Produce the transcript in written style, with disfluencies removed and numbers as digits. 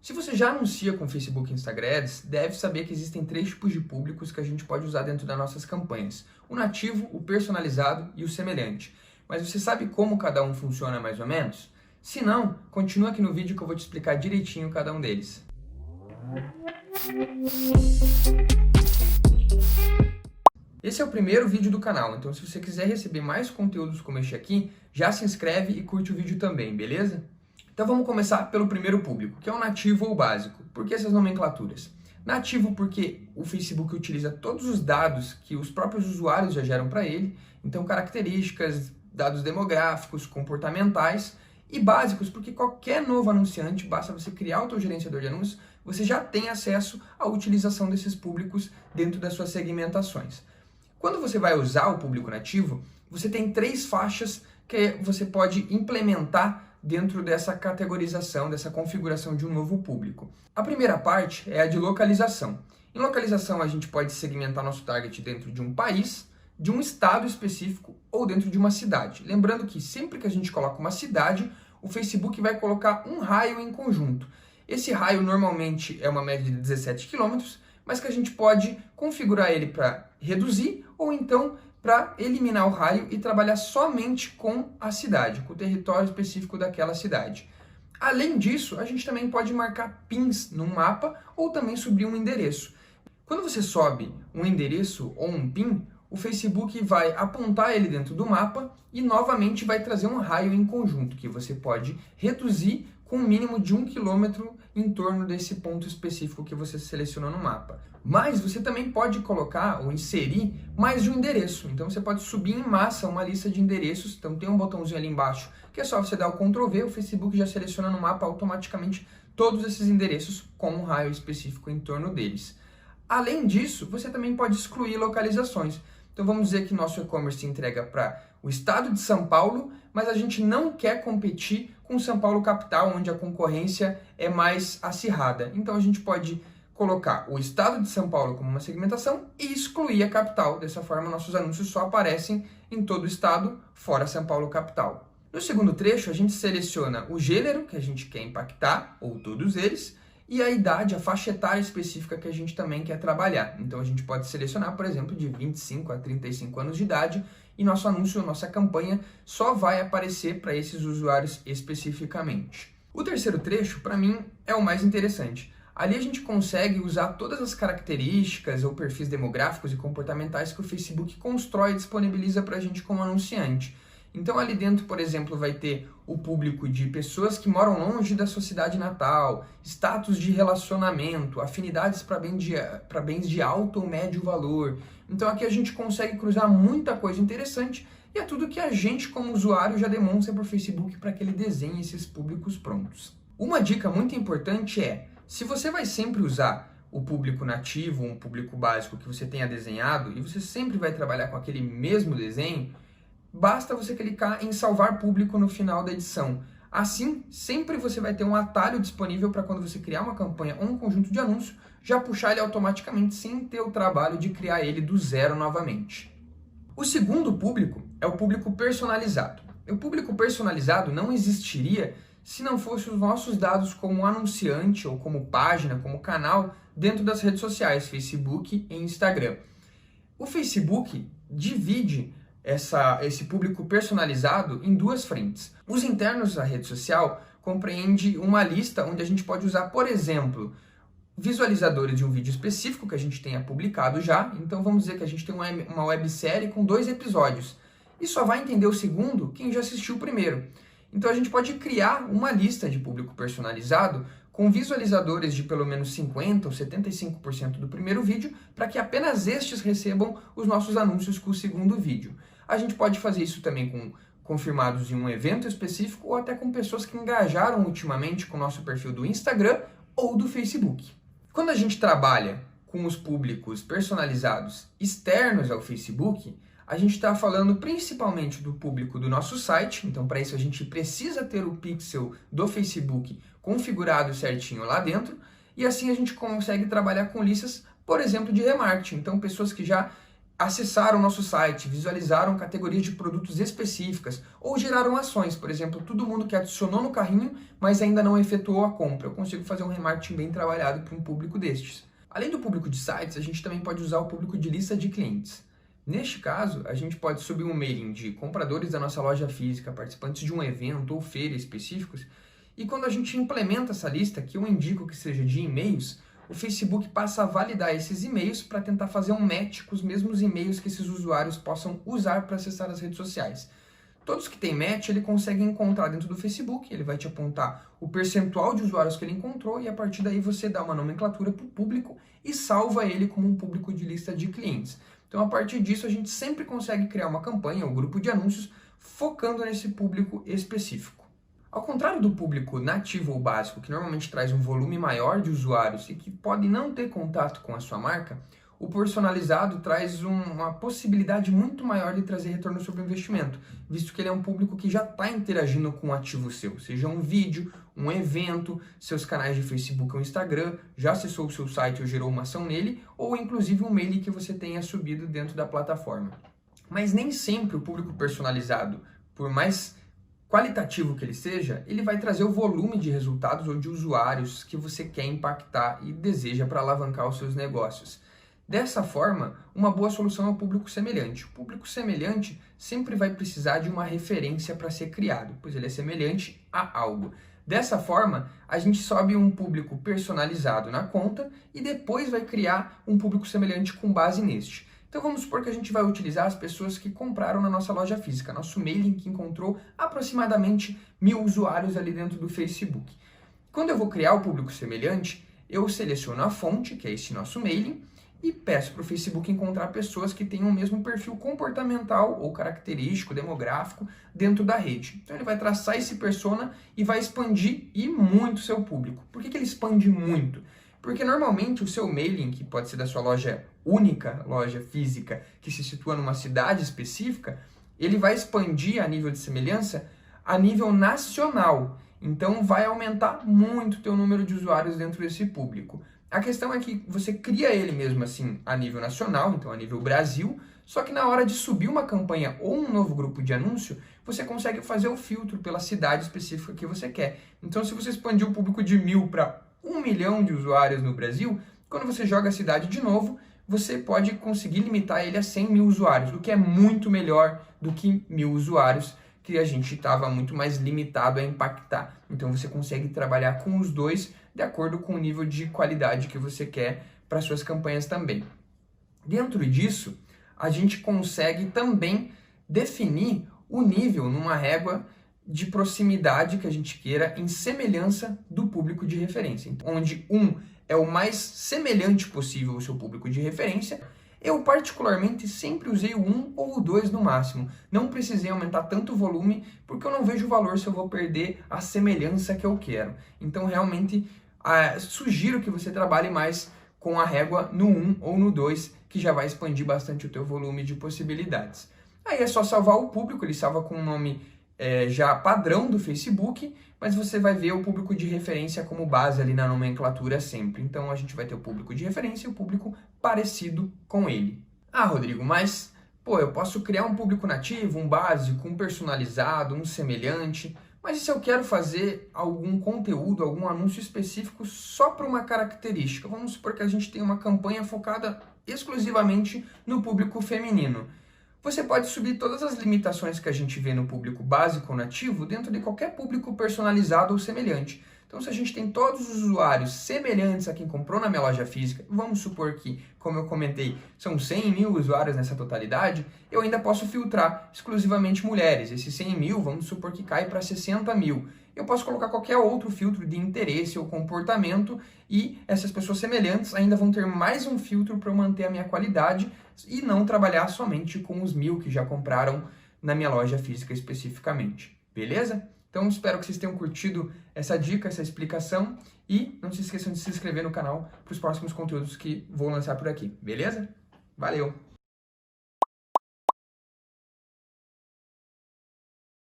Se você já anuncia com Facebook e Instagram Ads, deve saber que existem 3 tipos de públicos que a gente pode usar dentro das nossas campanhas: o nativo, o personalizado e o semelhante. Mas você sabe como cada um funciona mais ou menos? Se não, continua aqui no vídeo que eu vou te explicar direitinho cada um deles. Esse é o primeiro vídeo do canal, então se você quiser receber mais conteúdos como este aqui, já se inscreve e curte o vídeo também, beleza? Então vamos começar pelo primeiro público, que é o nativo ou básico. Por que essas nomenclaturas? Nativo porque o Facebook utiliza todos os dados que os próprios usuários já geram para ele, então características, dados demográficos, comportamentais, e básicos porque qualquer novo anunciante, basta você criar o teu gerenciador de anúncios, você já tem acesso à utilização desses públicos dentro das suas segmentações. Quando você vai usar o público nativo, você tem 3 faixas que você pode implementar dentro dessa categorização, dessa configuração de um novo público. A primeira parte é a de localização. Em localização, a gente pode segmentar nosso target dentro de um país, de um estado específico ou dentro de uma cidade. Lembrando que sempre que a gente coloca uma cidade, o Facebook vai colocar um raio em conjunto. Esse raio normalmente é uma média de 17 km, mas que a gente pode configurar ele para reduzir ou então para eliminar o raio e trabalhar somente com a cidade, com o território específico daquela cidade. Além disso, a gente também pode marcar pins num mapa ou também subir um endereço. Quando você sobe um endereço ou um pin, o Facebook vai apontar ele dentro do mapa e novamente vai trazer um raio em conjunto, que você pode reduzir com um mínimo de 1 km em torno desse ponto específico que você selecionou no mapa. Mas você também pode colocar ou inserir mais de um endereço. Então você pode subir em massa uma lista de endereços. Então tem um botãozinho ali embaixo que é só você dar o Ctrl V, o Facebook já seleciona no mapa automaticamente todos esses endereços com um raio específico em torno deles. Além disso, você também pode excluir localizações. Então vamos dizer que nosso e-commerce entrega para o estado de São Paulo, mas a gente não quer competir com São Paulo capital, onde a concorrência é mais acirrada. Então a gente pode colocar o estado de São Paulo como uma segmentação e excluir a capital. Dessa forma, nossos anúncios só aparecem em todo o estado, fora São Paulo capital. No segundo trecho, a gente seleciona o gênero que a gente quer impactar, ou todos eles, e a idade, a faixa etária específica que a gente também quer trabalhar. Então a gente pode selecionar, por exemplo, de 25 a 35 anos de idade e nosso anúncio, nossa campanha só vai aparecer para esses usuários especificamente. O terceiro trecho, para mim, é o mais interessante. Ali a gente consegue usar todas as características ou perfis demográficos e comportamentais que o Facebook constrói e disponibiliza para a gente como anunciante. Então ali dentro, por exemplo, vai ter o público de pessoas que moram longe da sua cidade natal, status de relacionamento, afinidades para bens de alto ou médio valor. Então aqui a gente consegue cruzar muita coisa interessante e é tudo que a gente como usuário já demonstra para o Facebook para que ele desenhe esses públicos prontos. Uma dica muito importante é, se você vai sempre usar o público nativo, um público básico que você tenha desenhado e você sempre vai trabalhar com aquele mesmo desenho, basta você clicar em salvar público no final da edição. Assim, sempre você vai ter um atalho disponível para quando você criar uma campanha ou um conjunto de anúncios, já puxar ele automaticamente sem ter o trabalho de criar ele do zero novamente. O segundo público é o público personalizado. O público personalizado não existiria se não fossem os nossos dados como anunciante ou como página, como canal dentro das redes sociais, Facebook e Instagram. O Facebook divide esse público personalizado em 2 frentes. Os internos da rede social compreende uma lista onde a gente pode usar, por exemplo, visualizadores de um vídeo específico que a gente tenha publicado já. Então vamos dizer que a gente tem uma websérie com 2 episódios e só vai entender o segundo quem já assistiu o primeiro. Então a gente pode criar uma lista de público personalizado com visualizadores de pelo menos 50% ou 75% do primeiro vídeo, para que apenas estes recebam os nossos anúncios com o segundo vídeo. A gente pode fazer isso também com confirmados em um evento específico ou até com pessoas que engajaram ultimamente com o nosso perfil do Instagram ou do Facebook. Quando a gente trabalha com os públicos personalizados externos ao Facebook, a gente está falando principalmente do público do nosso site, então para isso a gente precisa ter o pixel do Facebook configurado certinho lá dentro, e assim a gente consegue trabalhar com listas, por exemplo, de remarketing. Então pessoas que já acessaram o nosso site, visualizaram categorias de produtos específicas ou geraram ações. Por exemplo, todo mundo que adicionou no carrinho, mas ainda não efetuou a compra. Eu consigo fazer um remarketing bem trabalhado para um público destes. Além do público de sites, a gente também pode usar o público de lista de clientes. Neste caso, a gente pode subir um mailing de compradores da nossa loja física, participantes de um evento ou feira específicos, e quando a gente implementa essa lista, que eu indico que seja de e-mails, o Facebook passa a validar esses e-mails para tentar fazer um match com os mesmos e-mails que esses usuários possam usar para acessar as redes sociais. Todos que têm match, ele consegue encontrar dentro do Facebook, ele vai te apontar o percentual de usuários que ele encontrou e a partir daí você dá uma nomenclatura para o público e salva ele como um público de lista de clientes. Então, a partir disso, a gente sempre consegue criar uma campanha ou grupo de anúncios focando nesse público específico. Ao contrário do público nativo ou básico, que normalmente traz um volume maior de usuários e que pode não ter contato com a sua marca, o personalizado traz uma possibilidade muito maior de trazer retorno sobre o investimento, visto que ele é um público que já está interagindo com um ativo seu, seja um vídeo, um evento, seus canais de Facebook ou Instagram, já acessou o seu site ou gerou uma ação nele, ou inclusive um mail que você tenha subido dentro da plataforma. Mas nem sempre o público personalizado, por mais qualitativo que ele seja, ele vai trazer o volume de resultados ou de usuários que você quer impactar e deseja para alavancar os seus negócios. Dessa forma, uma boa solução é o público semelhante. O público semelhante sempre vai precisar de uma referência para ser criado, pois ele é semelhante a algo. Dessa forma, a gente sobe um público personalizado na conta e depois vai criar um público semelhante com base neste. Então vamos supor que a gente vai utilizar as pessoas que compraram na nossa loja física, nosso mailing que encontrou aproximadamente 1000 usuários ali dentro do Facebook. Quando eu vou criar o público semelhante, eu seleciono a fonte, que é esse nosso mailing, e peço para o Facebook encontrar pessoas que tenham o mesmo perfil comportamental ou característico, demográfico, dentro da rede. Então ele vai traçar esse persona e vai expandir e muito o seu público. Por que ele expande muito? Porque normalmente o seu mailing, que pode ser da sua loja única, loja física, que se situa numa cidade específica, ele vai expandir a nível de semelhança a nível nacional. Então vai aumentar muito o teu número de usuários dentro desse público. A questão é que você cria ele mesmo assim a nível nacional, então a nível Brasil, só que na hora de subir uma campanha ou um novo grupo de anúncio, você consegue fazer o filtro pela cidade específica que você quer. Então se você expandir o público de 1000 para 1 milhão de usuários no Brasil, quando você joga a cidade de novo, você pode conseguir limitar ele a 100 mil usuários, o que é muito melhor do que 1000 usuários, que a gente estava muito mais limitado a impactar. Então você consegue trabalhar com os dois de acordo com o nível de qualidade que você quer para suas campanhas também. Dentro disso, a gente consegue também definir o nível numa régua de proximidade que a gente queira em semelhança do público de referência, onde um é o mais semelhante possível ao seu público de referência. Eu particularmente sempre usei o 1 ou o 2 no máximo, não precisei aumentar tanto o volume porque eu não vejo valor se eu vou perder a semelhança que eu quero. Então realmente sugiro que você trabalhe mais com a régua no 1 ou no 2, que já vai expandir bastante o teu volume de possibilidades. Aí é só salvar o público, ele salva com um nome já padrão do Facebook, mas você vai ver o público de referência como base ali na nomenclatura sempre. Então a gente vai ter o público de referência e o público parecido com ele. Ah, Rodrigo, mas eu posso criar um público nativo, um básico, um personalizado, um semelhante, mas e se eu quero fazer algum conteúdo, algum anúncio específico só para uma característica? Vamos supor que a gente tem uma campanha focada exclusivamente no público feminino. Você pode subir todas as limitações que a gente vê no público básico ou nativo dentro de qualquer público personalizado ou semelhante. Então, se a gente tem todos os usuários semelhantes a quem comprou na minha loja física, vamos supor que, como eu comentei, são 100 mil usuários nessa totalidade, eu ainda posso filtrar exclusivamente mulheres. Esses 100 mil, vamos supor que cai para 60 mil. Eu posso colocar qualquer outro filtro de interesse ou comportamento e essas pessoas semelhantes ainda vão ter mais um filtro para eu manter a minha qualidade e não trabalhar somente com os 1000 que já compraram na minha loja física especificamente. Beleza? Então espero que vocês tenham curtido essa dica, essa explicação e não se esqueçam de se inscrever no canal para os próximos conteúdos que vou lançar por aqui. Beleza? Valeu!